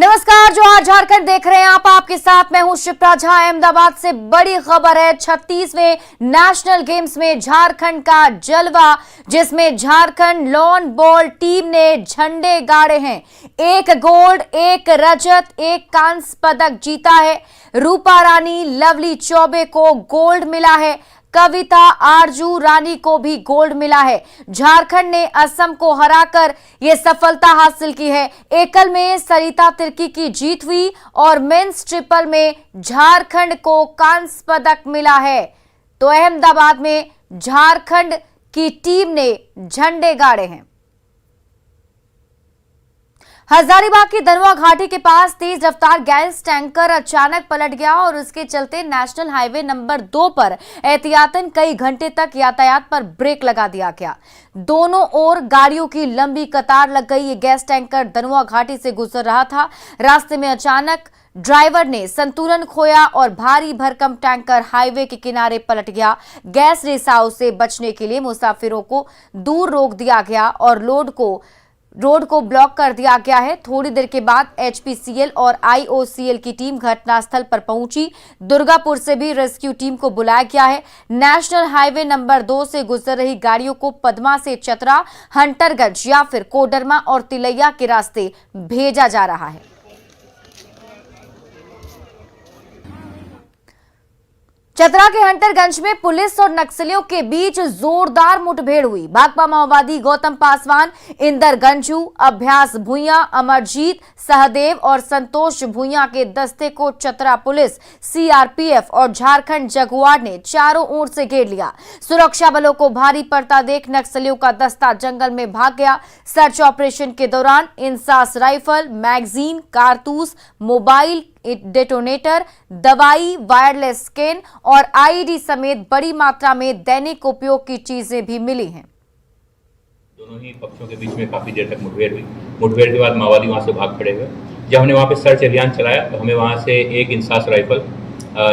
नमस्कार, जो आज झारखंड देख रहे हैं आप, आपके साथ मैं हूं शिप्रा झा। अहमदाबाद से बड़ी खबर है। 36वें नेशनल गेम्स में झारखंड का जलवा, जिसमें झारखंड लॉन बॉल टीम ने झंडे गाड़े हैं। 1 गोल्ड, 1 रजत, 1 कांस्य पदक जीता है। रूपा रानी लवली चौबे को गोल्ड मिला है। कविता आरजू रानी को भी गोल्ड मिला है। झारखंड ने असम को हराकर यह सफलता हासिल की है। एकल में सरिता तिर्की की जीत हुई और मेंस ट्रिपल में झारखंड को कांस्य पदक मिला है। तो अहमदाबाद में झारखंड की टीम ने झंडे गाड़े हैं। हजारीबाग की धनुआ घाटी के पास तेज रफ्तार गैस टैंकर अचानक पलट गया और उसके चलते नेशनल हाईवे नंबर 2 पर एहतियातन कई घंटे तक यातायात पर ब्रेक लगा दिया गया। दोनों ओर गाड़ियों की लंबी कतार लग गई। ये गैस टैंकर धनुआ घाटी से गुजर रहा था। रास्ते में अचानक ड्राइवर ने संतुलन खोया और भारी भरकम टैंकर हाईवे के किनारे पलट गया। गैस रिसाव से बचने के लिए मुसाफिरों को दूर रोक दिया गया और रोड को ब्लॉक कर दिया गया है। थोड़ी देर के बाद एचपीसीएल और आईओसीएल की टीम घटनास्थल पर पहुंची। दुर्गापुर से भी रेस्क्यू टीम को बुलाया गया है। नेशनल हाईवे नंबर 2 से गुजर रही गाड़ियों को पदमा से चतरा, हंटरगंज या फिर कोडरमा और तिलैया के रास्ते भेजा जा रहा है। चतरा के हंटरगंज में पुलिस और नक्सलियों के बीच जोरदार मुठभेड़ हुई। भाकपा माओवादी गौतम पासवान, इंदर गंजू, अभ्यास भुइया, अमरजीत सहदेव और संतोष भुइया के दस्ते को चतरा पुलिस, सीआरपीएफ और झारखंड जगुआर ने चारों ओर से घेर लिया। सुरक्षा बलों को भारी पड़ता देख नक्सलियों का दस्ता जंगल में भाग गया। सर्च ऑपरेशन के दौरान इंसास राइफल, मैगजीन, कारतूस, मोबाइल डेटोनेटर, दवाई, वायरलेस स्कैन और आईडी समेत बड़ी मात्रा में दैनिक उपयोग की चीजें भी मिली हैं। दोनों ही पक्षों के बीच में काफी देर तक मुठभेड़ हुई। मुठभेड़ के बाद माओवादी वहां से भाग खड़े हुए। जब हमने वहां पे सर्च अभियान चलाया तो हमें वहां से 1 इंसास राइफल,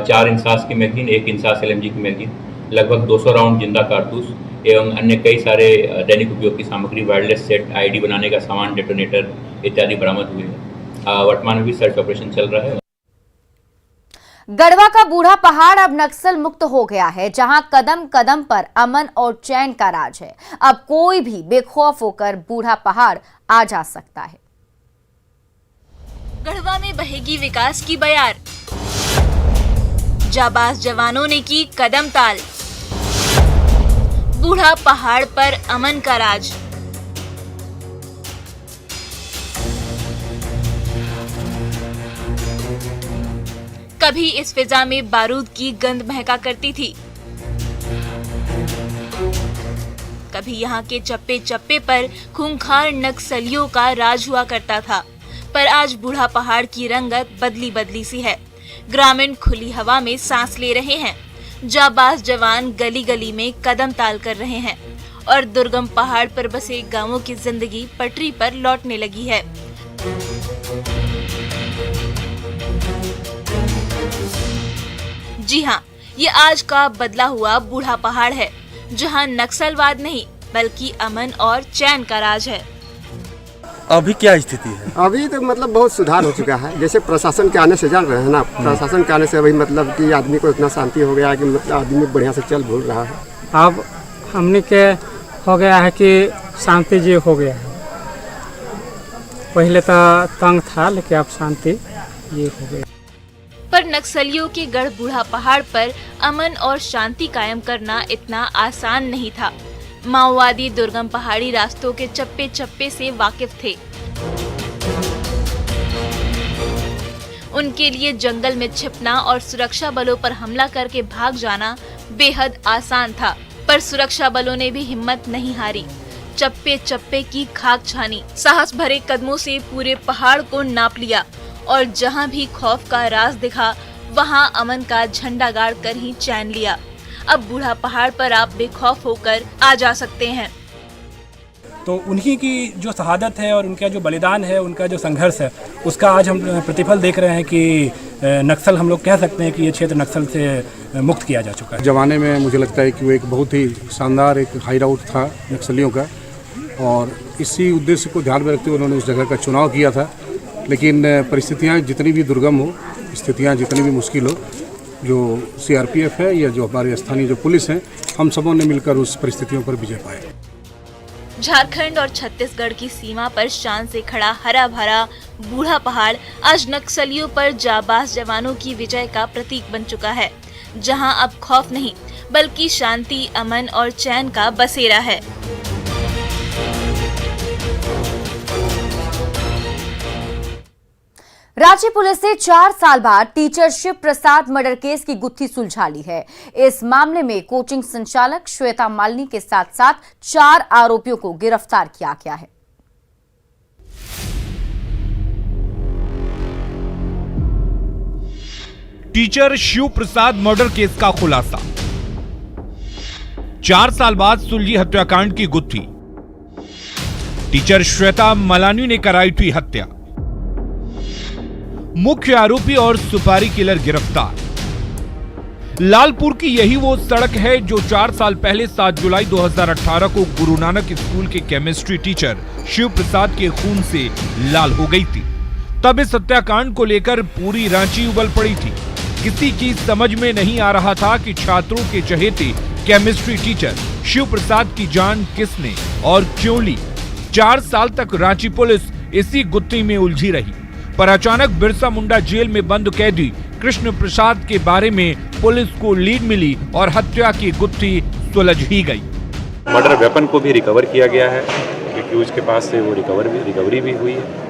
4 इंसास की मैगजीन, 1 इंसास एलएमजी की मैगजीन, लगभग 200 राउंड जिंदा कारतूस एवं अन्य कई सारे दैनिक उपयोग की सामग्री, वायरलेस सेट, आईडी बनाने का सामान, डेटोनेटर इत्यादि बरामद हुए हैं। वर्तमान में भी सर्च ऑपरेशन चल रहा है। गढ़वा का बूढ़ा पहाड़ अब नक्सल मुक्त हो गया है, जहां कदम कदम पर अमन और चैन का राज है। अब कोई भी बेखौफ होकर बूढ़ा पहाड़ आ जा सकता है। गढ़वा में बहेगी विकास की बयार, जाबाज जवानों ने की कदम ताल। बूढ़ा पहाड़ पर अमन का राज। कभी इस फिजा में बारूद की गंध महका करती थी, कभी यहाँ के चप्पे चप्पे पर खूंखार नक्सलियों का राज हुआ करता था। पर आज बूढ़ा पहाड़ की रंगत बदली बदली सी है। ग्रामीण खुली हवा में सांस ले रहे हैं, जाबाज जवान गली गली में कदम ताल कर रहे हैं और दुर्गम पहाड़ पर बसे गांवों की जिंदगी पटरी पर लौटने लगी है। जी हाँ, ये आज का बदला हुआ बूढ़ा पहाड़ है, जहाँ नक्सलवाद नहीं बल्कि अमन और चैन का राज है। अभी क्या स्थिति है? अभी तो मतलब बहुत सुधार हो चुका है। जैसे प्रशासन के आने से जान रहे हैं ना, प्रशासन के आने से अभी मतलब कि आदमी को इतना शांति हो गया है कि मतलब आदमी बढ़िया से चल भूल रहा है। अब हमने के हो गया है कि शांति जी हो गया है। पहले तो तंग था, लेकिन अब शांति ये हो गई। पर नक्सलियों के गढ़ बूढ़ा पहाड़ पर अमन और शांति कायम करना इतना आसान नहीं था। माओवादी दुर्गम पहाड़ी रास्तों के चप्पे चप्पे से वाकिफ थे। उनके लिए जंगल में छिपना और सुरक्षा बलों पर हमला करके भाग जाना बेहद आसान था। पर सुरक्षा बलों ने भी हिम्मत नहीं हारी। चप्पे चप्पे की खाक छानी, साहस भरे कदमों से पूरे पहाड़ को नाप लिया और जहां भी खौफ का राज दिखा, वहां अमन का झंडा गाड़ कर ही चैन लिया। अब बूढ़ा पहाड़ पर आप बेखौफ होकर आ जा सकते हैं। तो उन्हीं की जो शहादत है और उनका जो बलिदान है, उनका जो संघर्ष है, उसका आज हम प्रतिफल देख रहे हैं कि नक्सल, हम लोग कह सकते हैं कि ये क्षेत्र नक्सल से मुक्त किया जा चुका है। जमाने में मुझे लगता है कि वो एक बहुत ही शानदार एक हाईडाउट था नक्सलियों का, और इसी उद्देश्य को ध्यान में रखते हुए उन्होंने उस जगह का चुनाव किया था। लेकिन परिस्थितियाँ जितनी भी दुर्गम हो, स्थितियाँ जितनी भी मुश्किल हो, जो CRPF है या जो हमारे स्थानीय जो पुलिस हैं, हम सबों ने मिलकर उस परिस्थितियों पर विजय पाए। झारखंड और छत्तीसगढ़ की सीमा पर शान से खड़ा हरा भरा बूढ़ा पहाड़ आज नक्सलियों पर जाबाज जवानों की विजय का प्रतीक बन चुका है, जहां अब खौफ नहीं बल्कि शांति, अमन और चैन का बसेरा है। रांची पुलिस ने 4 साल बाद टीचर शिव प्रसाद मर्डर केस की गुत्थी सुलझा ली है। इस मामले में कोचिंग संचालक श्वेता मालिनी के साथ साथ 4 आरोपियों को गिरफ्तार किया गया है। टीचर शिव प्रसाद मर्डर केस का खुलासा। 4 साल बाद सुलझी हत्याकांड की गुत्थी। टीचर श्वेता मालिनी ने कराई थी हत्या। मुख्य आरोपी और सुपारी किलर गिरफ्तार। लालपुर की यही वो सड़क है जो 4 साल पहले 7 जुलाई 2018 को गुरु नानक स्कूल के केमिस्ट्री टीचर शिव प्रसाद के खून से लाल हो गई थी। तब इस हत्याकांड को लेकर पूरी रांची उबल पड़ी थी। किसी की समझ में नहीं आ रहा था कि छात्रों के चहेते केमिस्ट्री टीचर शिव प्रसाद की जान किसने और क्यों ली। 4 साल तक रांची पुलिस इसी गुत्थी में उलझी रही, पर अचानक बिरसा मुंडा जेल में बंद कैदी कृष्ण प्रसाद के बारे में पुलिस को लीड मिली और हत्या की गुत्थी सुलझ ही गई। मर्डर वेपन को भी रिकवर किया गया है, एक्यूज के पास से वो रिकवरी भी हुई है।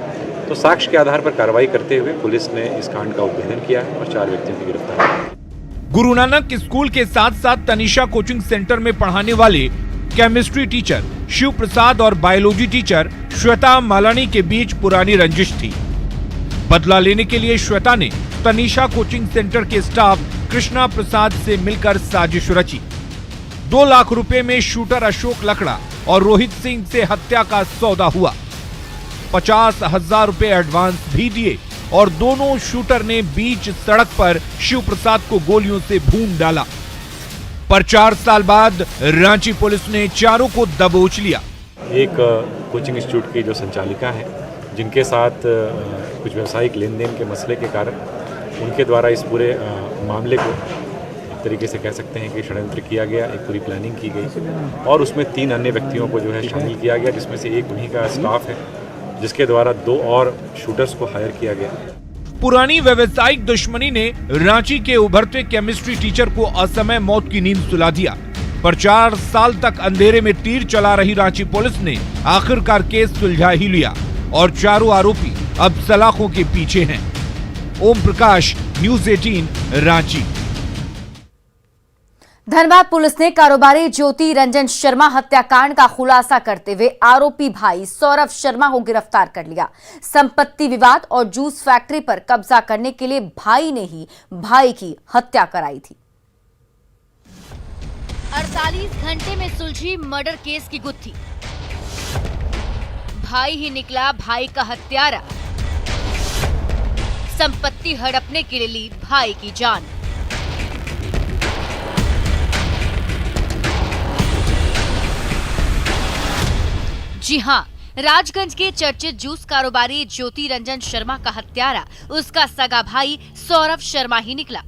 तो साक्ष्य के आधार पर कार्रवाई करते हुए पुलिस ने इस कांड का उद्भेदन किया है और 4 व्यक्तियों की गिरफ्तारी। गुरु नानक स्कूल के साथ साथ तनिषा कोचिंग सेंटर में पढ़ाने वाले केमिस्ट्री टीचर शिव प्रसाद और बायोलॉजी टीचर श्वेता मालिनी के बीच पुरानी रंजिश थी। बदला लेने के लिए श्वेता ने तनिषा कोचिंग सेंटर के स्टाफ कृष्णा प्रसाद से मिलकर साजिश रची। 2 लाख रुपए में शूटर अशोक लकड़ा और रोहित सिंह से हत्या का सौदा हुआ। 50,000 रुपए एडवांस भी दिए और दोनों शूटर ने बीच सड़क पर शिव प्रसाद को गोलियों से भून डाला। पर 4 साल बाद रांची पुलिस ने चारों को दबोच लिया। एक कोचिंग इंस्टीट्यूट की जो संचालिका है, जिनके साथ कुछ व्यावसायिक लेन देन के मसले के कारण उनके द्वारा इस पूरे मामले को एक तरीके से कह सकते हैं कि षड्यंत्र किया गया, एक पूरी प्लानिंग की गई और उसमें 3 अन्य व्यक्तियों को जो है शामिल किया गया, जिसमें से एक उन्हीं का स्टाफ है, जिसके द्वारा 2 और शूटर्स को हायर किया गया। पुरानी व्यावसायिक दुश्मनी ने रांची के उभरते केमिस्ट्री टीचर को असमय मौत की नींद सुला दिया। पर 4 साल तक अंधेरे में तीर चला रही रांची पुलिस ने आखिरकार केस सुलझा ही लिया और चारों आरोपी अब सलाखों के पीछे हैं। ओम प्रकाश, न्यूज़ 18 रांची। धनबाद पुलिस ने कारोबारी ज्योति रंजन शर्मा हत्याकांड का खुलासा करते हुए आरोपी भाई सौरभ शर्मा को गिरफ्तार कर लिया। संपत्ति विवाद और जूस फैक्ट्री पर कब्जा करने के लिए भाई ने ही भाई की हत्या कराई थी। 48 घंटे में सुलझी मर्डर केस की गुत्थी। भाई ही निकला भाई का हत्यारा। संपत्ति हड़पने के लिए ली भाई की जान। जी हां, राजगंज के चर्चित जूस कारोबारी ज्योति रंजन शर्मा का हत्यारा उसका सगा भाई सौरभ शर्मा ही निकला,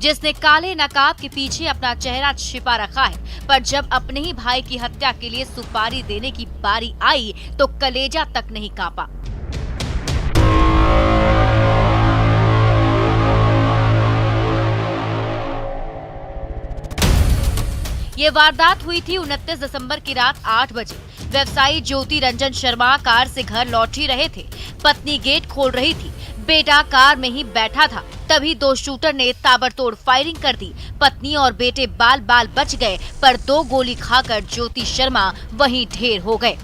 जिसने काले नकाब के पीछे अपना चेहरा छिपा रखा है। पर जब अपने ही भाई की हत्या के लिए सुपारी देने की बारी आई तो कलेजा तक नहीं कांपा। ये वारदात हुई थी 29 दिसंबर की रात 8 बजे। व्यवसायी ज्योति रंजन शर्मा कार से घर लौट ही रहे थे। पत्नी गेट खोल रही थी, बेटा कार में ही बैठा था। तभी 2 शूटर ने ताबड़तोड़ फायरिंग कर दी। पत्नी और बेटे बाल बाल बच गए, पर 2 गोली खाकर ज्योति शर्मा वहीं ढेर हो गए।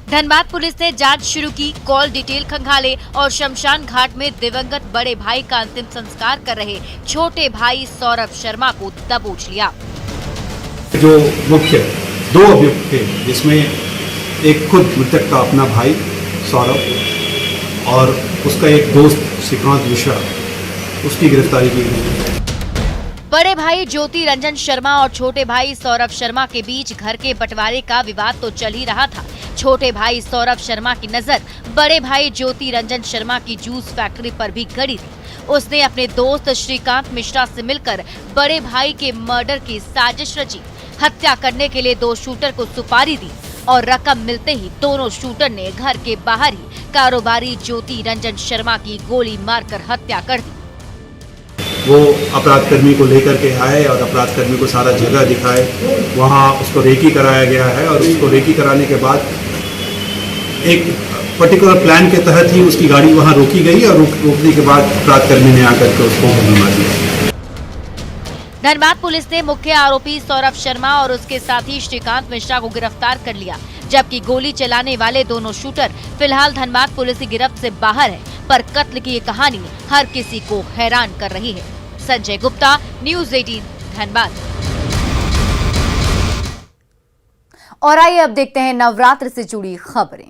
धनबाद पुलिस ने जांच शुरू की। कॉल डिटेल खंगाले और शमशान घाट में दिवंगत बड़े भाई का अंतिम संस्कार कर रहे छोटे भाई सौरभ शर्मा को दबोच लिया। जो मुख्य 2 अभियुक्त थे, जिसमें एक खुद मृतक का अपना भाई सौरभ और उसका एक दोस्त श्रीकांत मिश्रा, उसकी गिरफ्तारी की गई। बड़े भाई ज्योति रंजन शर्मा और छोटे भाई सौरभ शर्मा के बीच घर के बंटवारे का विवाद तो चल ही रहा था। छोटे भाई सौरभ शर्मा की नजर बड़े भाई ज्योति रंजन शर्मा की जूस फैक्ट्री पर भी गड़ी थी। उसने अपने दोस्त श्रीकांत मिश्रा से मिलकर बड़े भाई के मर्डर की साजिश रची। हत्या करने के लिए 2 शूटर को सुपारी दी और रकम मिलते ही दोनों शूटर ने घर के बाहर ही कारोबारी ज्योति रंजन शर्मा की गोली मारकर हत्या कर दी। वो अपराध कर्मी को लेकर के आए और अपराध कर्मी को सारा जगह दिखाए, वहाँ उसको रेकी कराया गया है और उसको रेकी कराने के बाद एक पर्टिकुलर प्लान के तहत ही उसकी गाड़ी वहाँ रोकी गई और रोकने के बाद अपराध कर्मी ने आकर के उसको गोली मार दिया। धनबाद पुलिस ने मुख्य आरोपी सौरभ शर्मा और उसके साथी श्रीकांत मिश्रा को गिरफ्तार कर लिया, जबकि गोली चलाने वाले दोनों शूटर फिलहाल धनबाद पुलिस की गिरफ्त से बाहर है। पर कत्ल की ये कहानी हर किसी को हैरान कर रही है। संजय गुप्ता, न्यूज़ 18 धनबाद। और आइए अब देखते हैं नवरात्र से जुड़ी खबरें।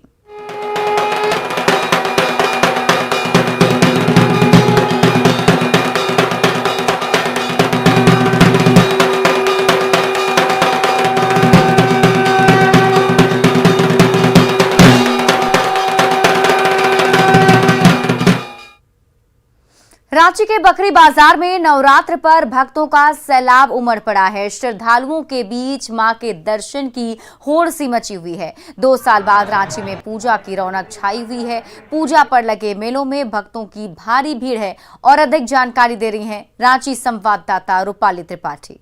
रांची के बकरी बाजार में नवरात्र पर भक्तों का सैलाब उमड़ पड़ा है। श्रद्धालुओं के बीच मां के दर्शन की होड़ सी मची हुई है। 2 साल बाद रांची में पूजा की रौनक छाई हुई है। पूजा पर लगे मेलों में भक्तों की भारी भीड़ है। और अधिक जानकारी दे रही हैं रांची संवाददाता रूपाली त्रिपाठी।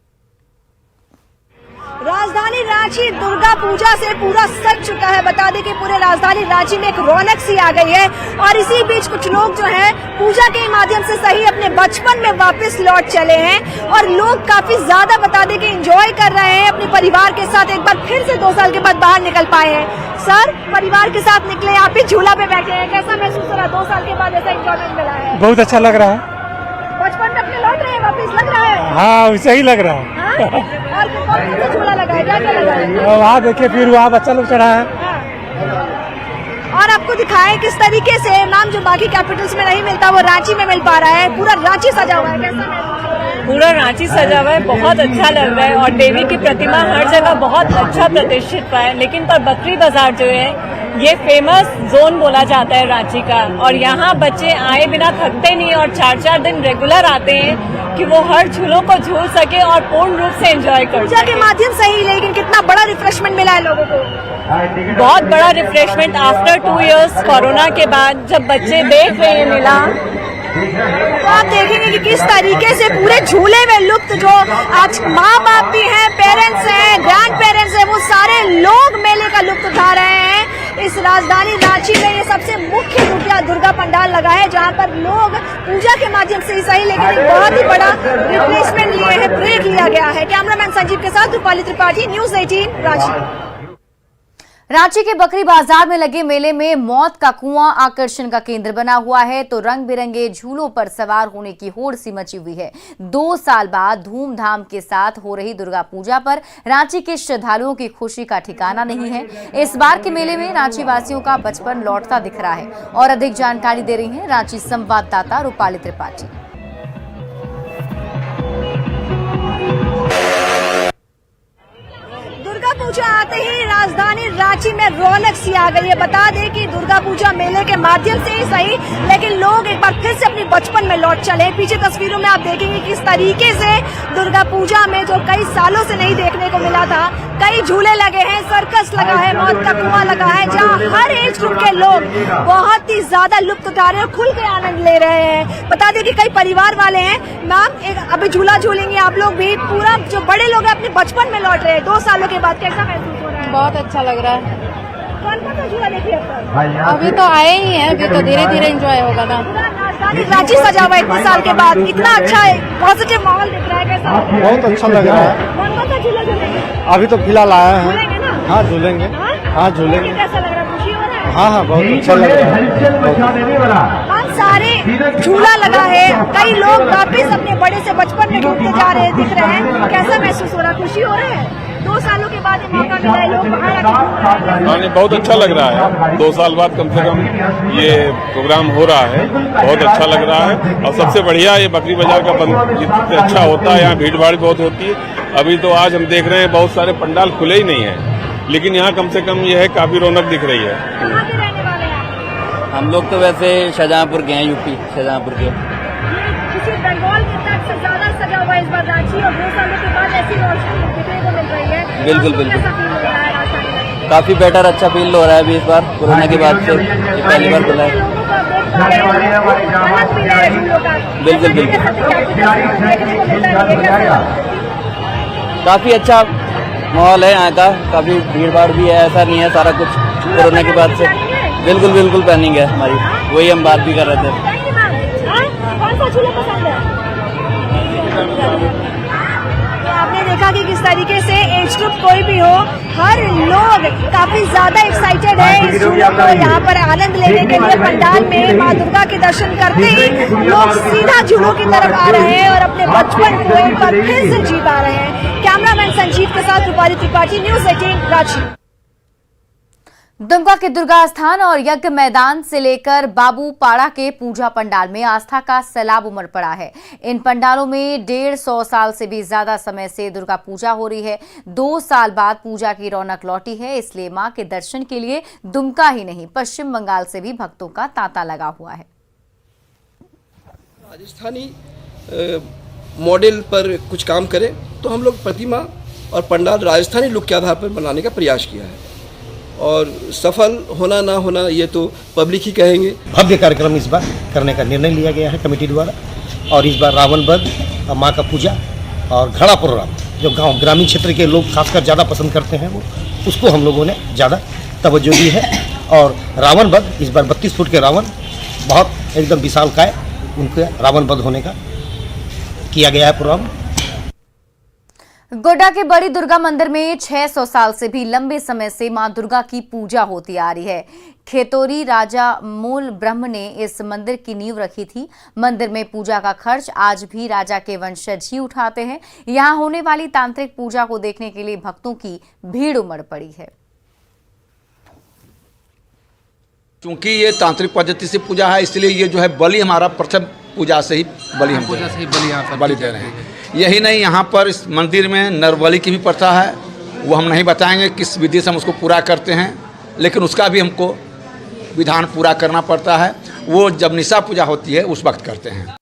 राजधानी रांची दुर्गा पूजा से पूरा सज चुका है। बता दें कि पूरे राजधानी रांची में एक रौनक सी आ गई है और इसी बीच कुछ लोग जो हैं पूजा के माध्यम से सही अपने बचपन में वापस लौट चले हैं और लोग काफी ज्यादा बता दें कि एंजॉय कर रहे हैं अपने परिवार के साथ। एक बार फिर से 2 साल के बाद बाहर निकल पाए हैं। सर, परिवार के साथ निकले, आप ही झूला पे बैठे हैं, कैसा महसूस हो रहा है? 2 साल के बाद ऐसा एंजॉयमेंट मिला है? बहुत अच्छा लग रहा है। बचपन में अपने लौट रहे हैं वापस, लग रहा है? हाँ, वैसे ही लग रहा है। और कौन सा झूला लगा है, क्या क्या लगा है? वहाँ देखिए, फिर वहाँ बच्चा लोग चढ़ा है। और आपको दिखाएं किस तरीके से नाम जो बाकी कैपिटल्स में नहीं मिलता वो रांची में मिल पा रहा है। पूरा रांची सजा हुआ है, कैसा महसूस हो रहा है? पूरा रांची सजा हुआ है, बहुत अच्छा लग रहा है और देवी की प्रतिमा हर जगह बहुत अच्छा प्रतिष्ठित है। लेकिन पर बकरी बाजार जो है ये फेमस जोन बोला जाता है रांची का और यहाँ बच्चे आए बिना थकते नहीं और 4-4 दिन रेगुलर आते हैं कि वो हर झूलों को झूल सके और पूर्ण रूप से एंजॉय कर पूजा के माध्यम से ही। लेकिन कितना बड़ा रिफ्रेशमेंट मिला है लोगों को? बहुत बड़ा रिफ्रेशमेंट आफ्टर 2 इयर्स कोरोना के बाद जब बच्चे देख रहे हैं मेला, तो आप देखेंगे कि किस तरीके से पूरे झूले में लुप्त जो आज माँ बाप भी हैं, पेरेंट्स हैं, ग्रैंड पेरेंट्स हैं, वो सारे लोग मेले का लुप्त उठा रहे हैं। इस राजधानी रांची में ये सबसे मुख्य दुर्गा पंडाल लगा है जहाँ पर लोग पूजा के माध्यम से ही सही लेकिन एक बहुत ही बड़ा रिप्लेसमेंट लिए है, ब्रेक लिया गया है। कैमरामैन संजीव के साथ रूपाली त्रिपाठी, न्यूज़ 18 रांची। रांची के बकरी बाजार में लगे मेले में मौत का कुआं आकर्षण का केंद्र बना हुआ है तो रंग बिरंगे झूलों पर सवार होने की होड़ सी मची हुई है। 2 साल बाद धूमधाम के साथ हो रही दुर्गा पूजा पर रांची के श्रद्धालुओं की खुशी का ठिकाना नहीं है। इस बार के मेले में रांची वासियों का बचपन लौटता दिख रहा है। और अधिक जानकारी दे रही है रांची संवाददाता रूपाली त्रिपाठी। दुर्गा पूजा आते ही राजधानी रांची में रौनक सी आ गई है। बता दें कि दुर्गा पूजा मेले के माध्यम से ही सही लेकिन लोग एक बार फिर से अपने बचपन में लौट चले। पीछे तस्वीरों में आप देखेंगे किस तरीके से दुर्गा पूजा में जो कई सालों से नहीं देखने को मिला था, कई झूले लगे हैं, सर्कस लगा है, मौत का कुआं लगा है, जहां हर एज ग्रुप के लोग बहुत ही ज्यादा लुत्फ उठा रहे हैं, खुल के आनंद ले रहे हैं। बता दें कि कई परिवार वाले हैं। मैम, एक अभी झूला झूलेंगे आप लोग भी, पूरा जो बड़े लोग हैं अपने बचपन में लौट रहे हैं 2 सालों के बाद, कैसा महसूस हो रहा है? बहुत अच्छा लग रहा है। कौन सा झूला देखिए अभी तो आए ही हैं, अभी तो धीरे धीरे एंजॉय होगा ना। रांची सजा हुआ है 2 साल के बाद, इतना अच्छा है, पॉजिटिव माहौल दिख रहा है, कैसा? बहुत अच्छा लग रहा है। कौन सा झूला झूलेंगे? अभी तो फिलहाल आया है। झूलेंगे ना? हाँ, झूलेंगे। हाँ, झूलेंगे। कैसा लग रहा है? खुशी हो रहा है? हाँ, बहुत अच्छा लग रहा है। हम सारे झूला लगा है, कई लोग वापिस अपने बड़े से बचपन में ढूंढते जा रहे दिख रहे हैं, कैसा महसूस हो रहा है? खुशी हो रहा है? 2 सालों के बाद ये मौका मिला है, लोग बाहर आके हाँ, बहुत अच्छा लग रहा है। 2 साल बाद कम से कम ये प्रोग्राम हो रहा है, बहुत अच्छा लग रहा है। और सबसे बढ़िया ये बकरी बाजार का जितना अच्छा होता है, यहाँ भीड़ भाड़ बहुत होती है। अभी तो आज हम देख रहे हैं बहुत सारे पंडाल खुले ही नहीं है, लेकिन यहाँ कम से कम ये है काफी रौनक दिख रही है। कहाँ के रहने वाले हैं आप? हम लोग तो वैसे शाहजहांपुर के हैं, यूपी शाहजहांपुर के। किसी बंगाल के तट से ज्यादा सजा हुआ है इस बार रांची, और 2 सालों के बाद ऐसी रोशनी देखने को मिल रही है। बिल्कुल बिल्कुल, कैसा फील हो रहा है राजधानी में? काफी बेटर अच्छा फील हो रहा है अभी इस बार कोरोना के बाद से, ये पहली बार खुला है। बिल्कुल बिल्कुल, काफी अच्छा माहौल है यहाँ का, काफी भीड़ भाड़ भी है, ऐसा नहीं है सारा कुछ कोरोना के बाद से। बिल्कुल बिल्कुल प्लानिंग है हमारी, वही हम बात भी कर रहे थे। कौन सा झूला पसंद है? तो आपने देखा कि किस तरीके से एज ग्रुप कोई भी हो, हर लोग काफी ज्यादा एक्साइटेड है इस झूले को यहाँ पर आनंद लेने के लिए। पंडाल में माँ दुर्गा के दर्शन करते ही लोग सीधा झूलों की तरफ आ रहे हैं और अपने बचपन को एक बार फिर से जी पा रहे हैं। कैमरामैन संजीव के साथ रूपाली त्रिपाठी, न्यूज 18 रांची। दुमका के दुर्गा स्थान और यज्ञ मैदान से लेकर बाबू पाड़ा के पूजा पंडाल में आस्था का सैलाब उमड़ पड़ा है। इन पंडालों में 150 साल से भी ज्यादा समय से दुर्गा पूजा हो रही है। 2 साल बाद पूजा की रौनक लौटी है, इसलिए मां के दर्शन के लिए दुमका ही नहीं पश्चिम बंगाल से भी भक्तों का तांता लगा हुआ है। राजस्थानी मॉडल पर कुछ काम करें तो हम लोग प्रतिमा और पंडाल राजस्थानी लुक के आधार पर बनाने का प्रयास किया है, और सफल होना ना होना ये तो पब्लिक ही कहेंगे। भव्य कार्यक्रम इस बार करने का निर्णय लिया गया है कमेटी द्वारा, और इस बार रावण वध, माँ का पूजा और घड़ा प्रोग्राम जो गांव ग्रामीण क्षेत्र के लोग खासकर ज़्यादा पसंद करते हैं, वो उसको हम लोगों ने ज़्यादा तवज्जो दी है। और रावण वध इस बार 32 फुट के रावण, बहुत एकदम विशालकाय उनके रावण वध होने का किया गया है प्रोग्राम। गोड्डा के बड़ी दुर्गा मंदिर में 600 साल से भी लंबे समय से मां दुर्गा की पूजा होती आ रही है। खेतोरी राजा मूल ब्रह्म ने इस मंदिर की नींव रखी थी। मंदिर में पूजा का खर्च आज भी राजा के वंशज ही उठाते हैं। यहां होने वाली तांत्रिक पूजा को देखने के लिए भक्तों की भीड़ उमड़ पड़ी है। क्योंकि ये तांत्रिक पद्धति से पूजा है, इसलिए ये जो है बलि हमारा प्रथम पूजा से ही बलि हम बलि दे रहे हैं। यही नहीं, यहाँ पर इस मंदिर में नरबलि की भी प्रथा है, वो हम नहीं बताएंगे किस विधि से हम उसको पूरा करते हैं, लेकिन उसका भी हमको विधान पूरा करना पड़ता है। वो जब निशा पूजा होती है उस वक्त करते हैं।